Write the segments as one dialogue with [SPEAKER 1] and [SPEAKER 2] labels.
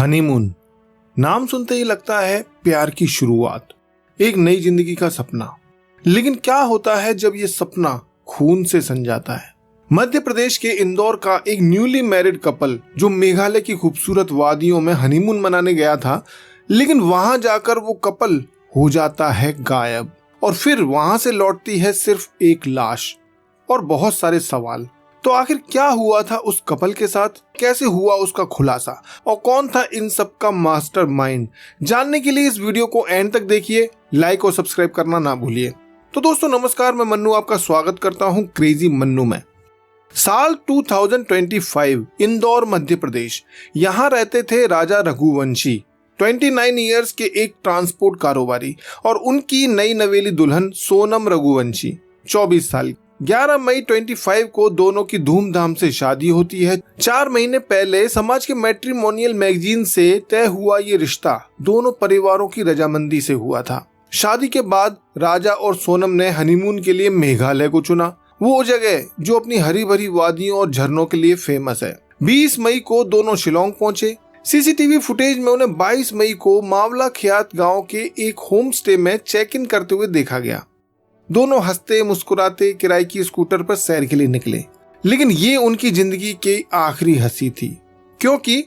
[SPEAKER 1] Honeymoon नाम सुनते ही लगता है प्यार की शुरुआत, एक नई जिंदगी का सपना। लेकिन क्या होता है जब ये सपना खून से सन जाता है। मध्य प्रदेश के इंदौर का एक न्यूली मैरिड कपल जो मेघालय की खूबसूरत वादियों में हनीमून मनाने गया था, लेकिन वहां जाकर वो कपल हो जाता है गायब और फिर वहां से लौटती है सिर्फ एक लाश और बहुत सारे सवाल। तो आखिर क्या हुआ था उस कपल के साथ, कैसे हुआ उसका खुलासा और कौन था इन सब का मास्टरमाइंड, जानने के लिए इस वीडियो को एंड तक देखिए। लाइक और सब्सक्राइब करना ना भूलिए। तो दोस्तों नमस्कार, मैं मन्नू आपका स्वागत करता हूं क्रेजी मन्नू में। साल 2025, इंदौर मध्य प्रदेश। यहाँ रहते थे राजा रघुवंशी, 29 इयर्स के एक ट्रांसपोर्ट कारोबारी, और उनकी नई नवेली दुल्हन सोनम रघुवंशी, 24 साल। 11 मई 25 को दोनों की धूमधाम से शादी होती है। 4 महीने पहले समाज के मैट्रिमोनियल मैगजीन से तय हुआ ये रिश्ता दोनों परिवारों की रजामंदी से हुआ था। शादी के बाद राजा और सोनम ने हनीमून के लिए मेघालय को चुना, वो जगह जो अपनी हरी भरी वादियों और झरनों के लिए फेमस है। 20 मई को दोनों शिलोंग पहुंचे। सीसीटीवी फुटेज में उन्हें 22 मई को मावला ख्यात गांव के एक होम स्टे में चेक इन करते हुए देखा गया। दोनों हंसते मुस्कुराते किराए की स्कूटर पर सैर के लिए निकले। लेकिन ये उनकी जिंदगी की आखिरी हंसी थी, क्योंकि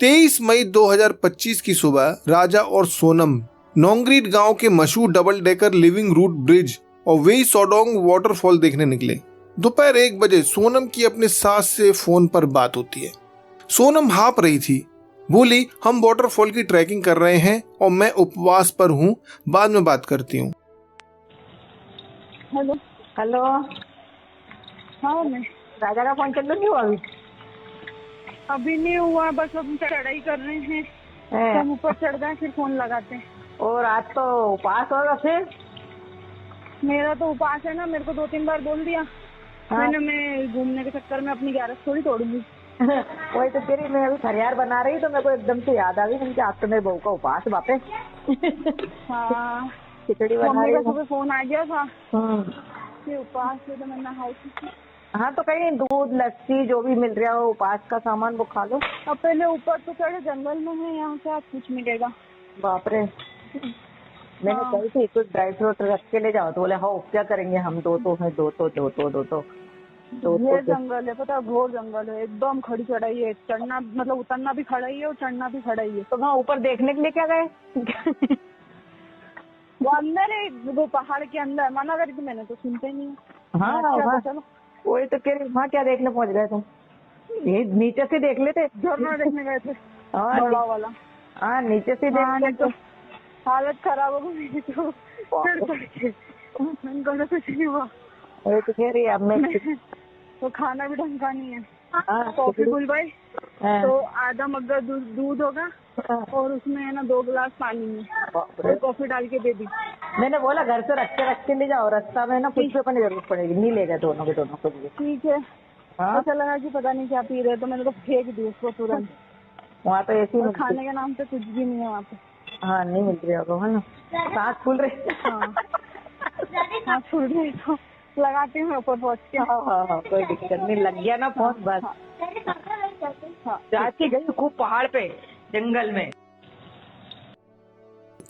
[SPEAKER 1] 23 मई 2025 की सुबह राजा और सोनम नोंगरीट गांव के मशहूर double decker living root bridge और वेई सोडोंग वाटरफॉल देखने निकले। दोपहर 1 बजे सोनम की अपने सास से फोन पर बात होती है। सोनम हाँप रही थी, बोली, हम वाटरफॉल की ट्रैकिंग कर रहे हैं और मैं उपवास पर हूँ, बाद में बात करती हूँ।
[SPEAKER 2] Hello
[SPEAKER 3] hello.
[SPEAKER 2] हाँ मैं
[SPEAKER 3] राजा का फोन चल नहीं हुआ
[SPEAKER 2] अभी नहीं हुआ, बस हम चढ़ाई कर रहे हैं।
[SPEAKER 3] है?
[SPEAKER 2] हम ऊपर चढ़ गए फिर फोन लगाते हैं।
[SPEAKER 3] और आज तो उपास होगा फिर।
[SPEAKER 2] मेरा तो उपास है ना, मेरे को 2-3 बार बोल दिया।
[SPEAKER 3] हाँ।
[SPEAKER 2] मैं घूमने के चक्कर में अपनी 11 थोड़ी तोड़ूंगी।
[SPEAKER 3] वही तो तेरी, मैं अभी फरियार बना रही तो मेरे को एकदम से याद आ गई कि आज तो मेरे बहू का उपास बापे।
[SPEAKER 2] हाँ
[SPEAKER 3] खिचड़ी बना
[SPEAKER 2] मम्मी
[SPEAKER 3] रही
[SPEAKER 2] का
[SPEAKER 3] हूँ।
[SPEAKER 2] सुबह फोन आ गया था
[SPEAKER 3] हम्म।
[SPEAKER 2] कि उपास है, तो मैं नहाई थी।
[SPEAKER 3] हाँ तो कहीं दूध लस्सी जो भी मिल रहा हो उपास का सामान वो खा लो।
[SPEAKER 2] अब पहले ऊपर तो चढ़े, जंगल में है, यहाँ से आप कुछ मिलेगा।
[SPEAKER 3] बाप रे। मैंने
[SPEAKER 2] हाँ।
[SPEAKER 3] कही थी कुछ ड्राई फ्रूट रख के ले जाओ, तो बोले हाँ क्या करेंगे हम, दो तो
[SPEAKER 2] ये जंगल है, पता है, घोर जंगल है, एकदम खड़ी चढ़ाई है। चढ़ना मतलब उतरना भी खड़ा ही है और चढ़ना भी खड़ा ही है।
[SPEAKER 3] तो वहाँ ऊपर देखने के लिए क्या गए?
[SPEAKER 2] वो अंदर है, वो पहाड़ के अंदर। मना करी थी मैंने तो सुनते नहीं।
[SPEAKER 3] हाँ
[SPEAKER 2] अच्छा
[SPEAKER 3] हाँ,
[SPEAKER 2] तो चलो।
[SPEAKER 3] वही तो कह रही, वहाँ क्या देखने पहुँच गए तुम? ये नीचे से देख लेते।
[SPEAKER 2] झरना देखने गए थे,
[SPEAKER 3] हाँ
[SPEAKER 2] बड़ा वाला।
[SPEAKER 3] हाँ, नीचे से
[SPEAKER 2] हाँ, नहीं
[SPEAKER 3] देख
[SPEAKER 2] तो
[SPEAKER 3] लेते।
[SPEAKER 2] हालत खराब हो गई मेरी तो चढ़ के। मैंने कहा कुछ नहीं हुआ।
[SPEAKER 3] वही तो कह रही अब मैं।
[SPEAKER 2] तो खाना भी ढंग का नहीं है।
[SPEAKER 3] हाँ,
[SPEAKER 2] कॉफी बुलवाई
[SPEAKER 3] हाँ,
[SPEAKER 2] तो आधा मग्गा दूध होगा
[SPEAKER 3] हाँ।
[SPEAKER 2] और उसमें है ना 2 गिलास पानी में
[SPEAKER 3] बाप रे।
[SPEAKER 2] और कॉफी डाल के दे दी।
[SPEAKER 3] मैंने बोला घर से रख के ले जाओ, रास्ता में ना कुछ भी अपनी जरूरत पड़ेगी। नहीं ले गए दोनों को भी।
[SPEAKER 2] ठीक है।
[SPEAKER 3] हाँ,
[SPEAKER 2] ऐसा लगा कि पता नहीं क्या पी रहे, तो मैंने तो फेंक दी उसको तुरंत।
[SPEAKER 3] वहाँ तो ऐसी
[SPEAKER 2] और खाने के नाम पे कुछ भी नहीं है वहाँ पे।
[SPEAKER 3] हाँ नहीं मिल रही होगा, है ना। सांस फूल रही।
[SPEAKER 2] हाँ हाँ, छूट गई तो लगाती हूँ ऊपर पहुँच के।
[SPEAKER 3] हाँ, कोई दिक्कत नहीं, लग गया ना फोन बस।
[SPEAKER 2] हाँ
[SPEAKER 3] जाती गई खूब पहाड़ पे जंगल में।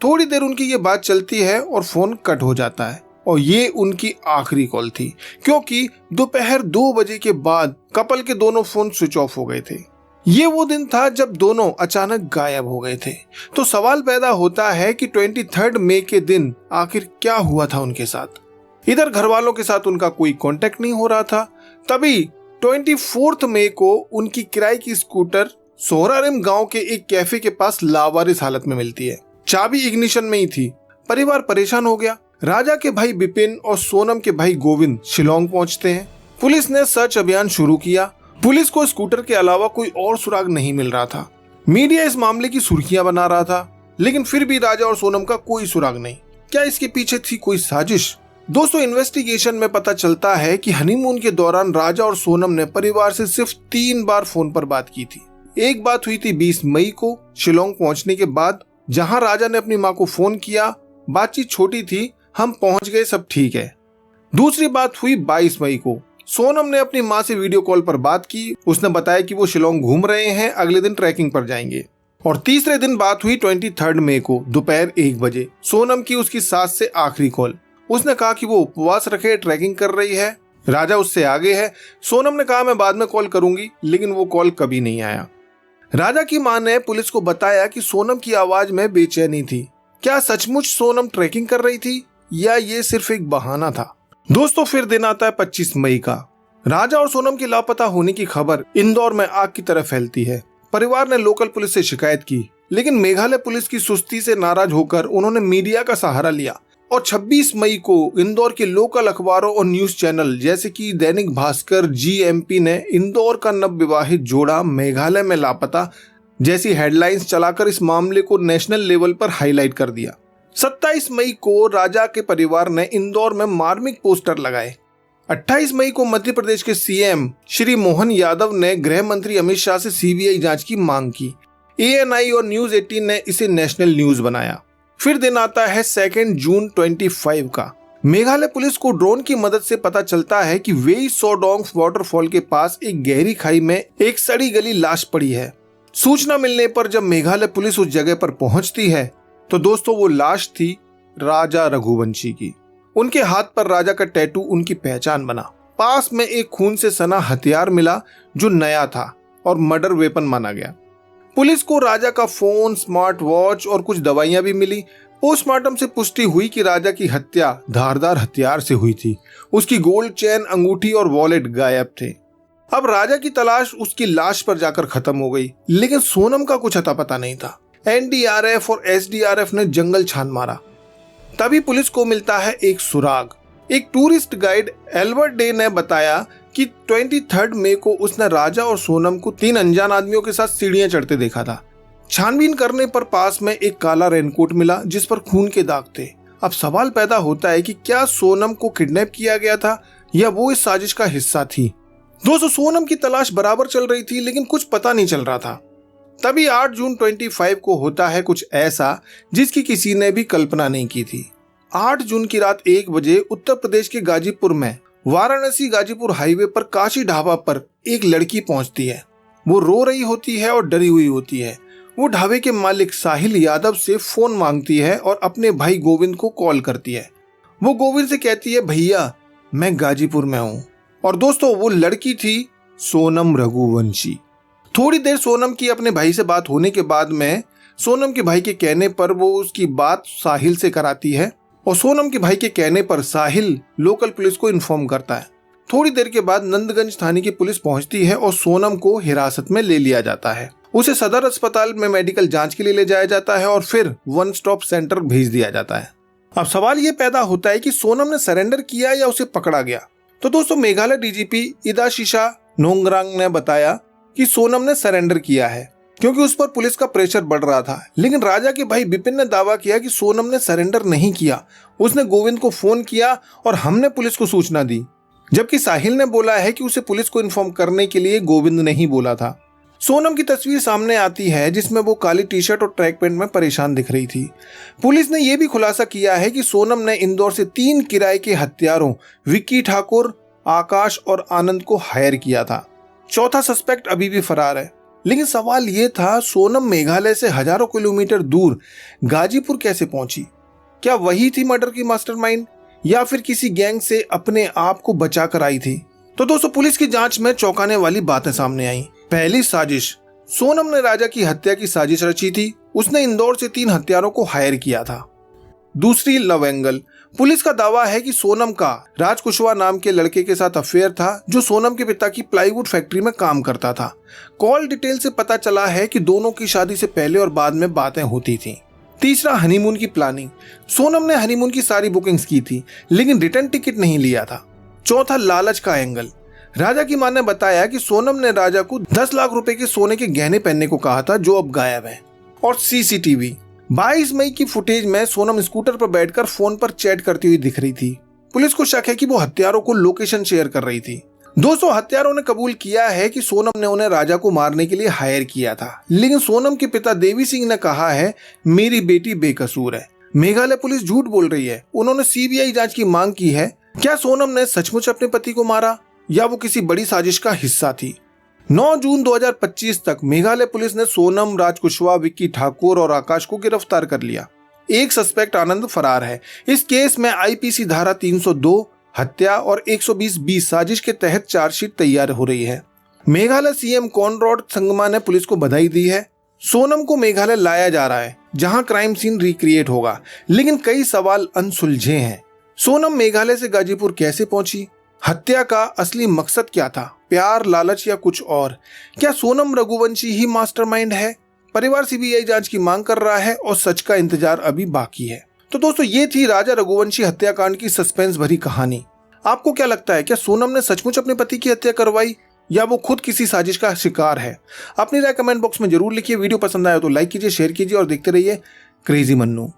[SPEAKER 1] थोड़ी देर उनकी ये बात चलती है और फोन कट हो जाता है, और ये उनकी आखिरी कॉल थी, क्योंकि दोपहर 2 बजे के बाद कपल के दोनों फोन स्विच ऑफ हो गए थे। ये वो दिन था जब दोनों अचानक गायब हो गए थे। तो सवाल पैदा होता है कि 23 मई के दिन आखिर क्या हुआ था उनके साथ। इधर घर वालों के साथ उनका कोई कांटेक्ट नहीं हो रहा था। तभी 24 मई को उनकी किराए की स्कूटर सोहरारिम गांव के एक कैफे के पास लावारिस हालत में मिलती है। चाबी इग्निशन में ही थी। परिवार परेशान हो गया। राजा के भाई बिपिन और सोनम के भाई गोविंद शिलोंग पहुंचते हैं। पुलिस ने सर्च अभियान शुरू किया। पुलिस को स्कूटर के अलावा कोई और सुराग नहीं मिल रहा था। मीडिया इस मामले की सुर्खियां बना रहा था, लेकिन फिर भी राजा और सोनम का कोई सुराग नहीं। क्या इसके पीछे थी कोई साजिश? दोस्तों, इन्वेस्टिगेशन में पता चलता है कि हनीमून के दौरान राजा और सोनम ने परिवार से सिर्फ 3 बार फोन पर बात की थी। एक बात हुई थी 20 मई को शिलोंग पहुंचने के बाद, जहां राजा ने अपनी मां को फोन किया। बातचीत छोटी थी, हम पहुंच गए, सब ठीक है। दूसरी बात हुई 22 मई को। सोनम ने अपनी मां से वीडियो कॉल पर बात की। उसने बताया कि वो शिलोंग घूम रहे हैं, अगले दिन ट्रैकिंग पर जाएंगे। और तीसरे दिन बात हुई 23 मई को दोपहर 1 बजे। सोनम की उसकी सास से आखिरी कॉल। उसने कहा कि वो उपवास रखे ट्रैकिंग कर रही है, राजा उससे आगे है। सोनम ने कहा मैं बाद में कॉल करूंगी, लेकिन वो कॉल कभी नहीं आया। राजा की मां ने पुलिस को बताया कि सोनम की आवाज में बेचैनी थी। क्या सचमुच सोनम ट्रैकिंग कर रही थी या ये सिर्फ एक बहाना था? दोस्तों, फिर दिन आता है 25 मई का। राजा और सोनम के लापता होने की खबर इंदौर में आग की तरह फैलती है। परिवार ने लोकल पुलिस से शिकायत की, लेकिन मेघालय पुलिस की सुस्ती से नाराज होकर उन्होंने मीडिया का सहारा लिया और 26 मई को इंदौर के लोकल अखबारों और न्यूज चैनल जैसे कि दैनिक भास्कर, GMP ने इंदौर का नवविवाहित जोड़ा मेघालय में लापता जैसी हेडलाइंस चलाकर इस मामले को नेशनल लेवल पर हाईलाइट कर दिया। 27 मई को राजा के परिवार ने इंदौर में मार्मिक पोस्टर लगाए। 28 मई को मध्य प्रदेश के CM श्री मोहन यादव ने गृह मंत्री अमित शाह से CBI जांच की मांग की। ANI और न्यूज 18 ने इसे नेशनल न्यूज बनाया। फिर दिन आता है 2 जून 25 का। मेघालय पुलिस को ड्रोन की मदद से पता चलता है कि वेई सोडोंग वाटरफॉल के पास एक गहरी खाई में एक सड़ी गली लाश पड़ी है। सूचना मिलने पर जब मेघालय पुलिस उस जगह पर पहुंचती है तो दोस्तों वो लाश थी राजा रघुवंशी की। उनके हाथ पर राजा का टैटू उनकी पहचान बना। पास में एक खून से सना हथियार मिला जो नया था और मर्डर वेपन माना गया। पुलिस को राजा का फोन, स्मार्ट वॉच और कुछ दवाइयां भी मिली। पोस्टमार्टम से पुष्टि हुई कि राजा की हत्या धारदार हथियार से हुई थी। उसकी गोल्ड चेन, अंगूठी और वॉलेट गायब थे। अब राजा की तलाश उसकी लाश पर जाकर खत्म हो गई, लेकिन सोनम का कुछ अता पता नहीं था। NDRF और SDRF ने जंगल छान मारा। तभी पुलिस को मिलता है एक सुराग। एक टूरिस्ट गाइड एल्बर्ट डे ने बताया कि 23 मई को उसने राजा और सोनम को 3 अनजान आदमियों के साथ सीढ़ियां चढ़ते देखा था। छानबीन करने पर पास में एक काला रेनकोट मिला जिस पर खून के दाग थे। अब सवाल पैदा होता है कि क्या सोनम को किडनैप किया गया था या वो इस साजिश का हिस्सा थी। दोस्तों, सोनम की तलाश बराबर चल रही थी, लेकिन कुछ पता नहीं चल रहा था। तभी 8 जून 25 को होता है कुछ ऐसा जिसकी किसी ने भी कल्पना नहीं की थी। 8 जून की रात 1 बजे उत्तर प्रदेश के गाजीपुर में वाराणसी गाजीपुर हाईवे पर काशी ढाबा पर एक लड़की पहुंचती है। वो रो रही होती है और डरी हुई होती है। वो ढाबे के मालिक साहिल यादव से फोन मांगती है और अपने भाई गोविंद को कॉल करती है। वो गोविंद से कहती है, भैया मैं गाजीपुर में हूँ। और दोस्तों, वो लड़की थी सोनम रघुवंशी। थोड़ी देर सोनम की अपने भाई से बात होने के बाद में सोनम के भाई के कहने पर वो उसकी बात साहिल से कराती है और सोनम के भाई के कहने पर साहिल लोकल पुलिस को इन्फॉर्म करता है। थोड़ी देर के बाद नंदगंज थाने की पुलिस पहुंचती है और सोनम को हिरासत में ले लिया जाता है। उसे सदर अस्पताल में मेडिकल जांच के लिए ले जाया जाता है और फिर 1 स्टॉप सेंटर भेज दिया जाता है। अब सवाल ये पैदा होता है कि सोनम ने सरेंडर किया या उसे पकड़ा गया। तो दोस्तों, मेघालय DGP इदाशिशा नोंगरांग ने बताया कि सोनम ने सरेंडर किया है क्योंकि उस पर पुलिस का प्रेशर बढ़ रहा था। लेकिन राजा के भाई विपिन ने दावा किया कि सोनम ने सरेंडर नहीं किया। उसने गोविंद को फोन किया और हमने पुलिस को सूचना दी। जबकि साहिल ने बोला है कि उसे पुलिस को इन्फॉर्म करने के लिए गोविंद ने ही बोला था। सोनम की तस्वीर सामने आती है जिसमें वो काली टी-शर्ट और ट्रैक पैंट में परेशान दिख रही थी। पुलिस ने यह भी खुलासा किया है कि सोनम ने इंदौर से 3 किराए के हत्यारों विक्की ठाकुर, आकाश और आनंद को हायर किया था। चौथा सस्पेक्ट अभी भी फरार है। लेकिन सवाल ये था, सोनम मेघालय से हजारों किलोमीटर दूर गाजीपुर कैसे पहुंची? क्या वही थी मर्डर की मास्टरमाइंड या फिर किसी गैंग से अपने आप को बचा कर आई थी? तो दोस्तों, पुलिस की जांच में चौंकाने वाली बातें सामने आई। पहली साजिश, सोनम ने राजा की हत्या की साजिश रची थी। उसने इंदौर से 3 हत्यारों को हायर किया था। दूसरी, लव एंगल। पुलिस का दावा है कि सोनम का राज कुशवाहा नाम के लड़के के साथ अफेयर था जो सोनम के पिता की प्लाईवुड फैक्ट्री में काम करता था। कॉल डिटेल से पता चला है कि दोनों की शादी से पहले और बाद में बातें होती थीं। तीसरा, हनीमून की प्लानिंग। सोनम ने हनीमून की सारी बुकिंग्स की थी लेकिन रिटर्न टिकट नहीं लिया था। चौथा, लालच का एंगल। राजा की मां ने बताया कि सोनम ने राजा को 10 लाख रुपए के सोने के गहने पहनने को कहा था जो अब गायब है। और CCTV। 22 मई की फुटेज में सोनम स्कूटर पर बैठकर फोन पर चैट करती हुई दिख रही थी। पुलिस को शक है कि वो हत्यारों को लोकेशन शेयर कर रही थी। दोस्तों, हत्यारों ने कबूल किया है कि सोनम ने उन्हें राजा को मारने के लिए हायर किया था। लेकिन सोनम के पिता देवी सिंह ने कहा है, मेरी बेटी बेकसूर है। मेघालय पुलिस झूठ बोल रही है। उन्होंने CBI जांच की मांग की है। क्या सोनम ने सचमुच अपने पति को मारा या वो किसी बड़ी साजिश का हिस्सा थी? 9 जून 2025 तक मेघालय पुलिस ने सोनम, राज कुशवाहा, विक्की ठाकुर और आकाश को गिरफ्तार कर लिया। एक सस्पेक्ट आनंद फरार है। इस केस में आईपीसी धारा 302 हत्या और 120(b) साजिश के तहत चार्जशीट तैयार हो रही है। मेघालय सीएम कॉनराड संगमा ने पुलिस को बधाई दी है। सोनम को मेघालय लाया जा रहा है, जहां क्राइम सीन रिक्रिएट होगा, लेकिन कई सवाल अनसुलझे हैं। सोनम मेघालय से गाजीपुर कैसे पहुंची? हत्या का असली मकसद क्या था? प्यार, लालच या कुछ और? क्या सोनम रघुवंशी ही मास्टरमाइंड है? परिवार सीबीआई जांच की मांग कर रहा है और सच का इंतजार अभी बाकी है। तो दोस्तों, ये थी राजा रघुवंशी हत्याकांड की सस्पेंस भरी कहानी। आपको क्या लगता है, क्या सोनम ने सचमुच अपने पति की हत्या करवाई या वो खुद किसी साजिश का शिकार है? अपनी राय कमेंट बॉक्स में जरूर लिखिए। वीडियो पसंद आया तो लाइक कीजिए, शेयर कीजिए और देखते रहिए क्रेजी मन्नू।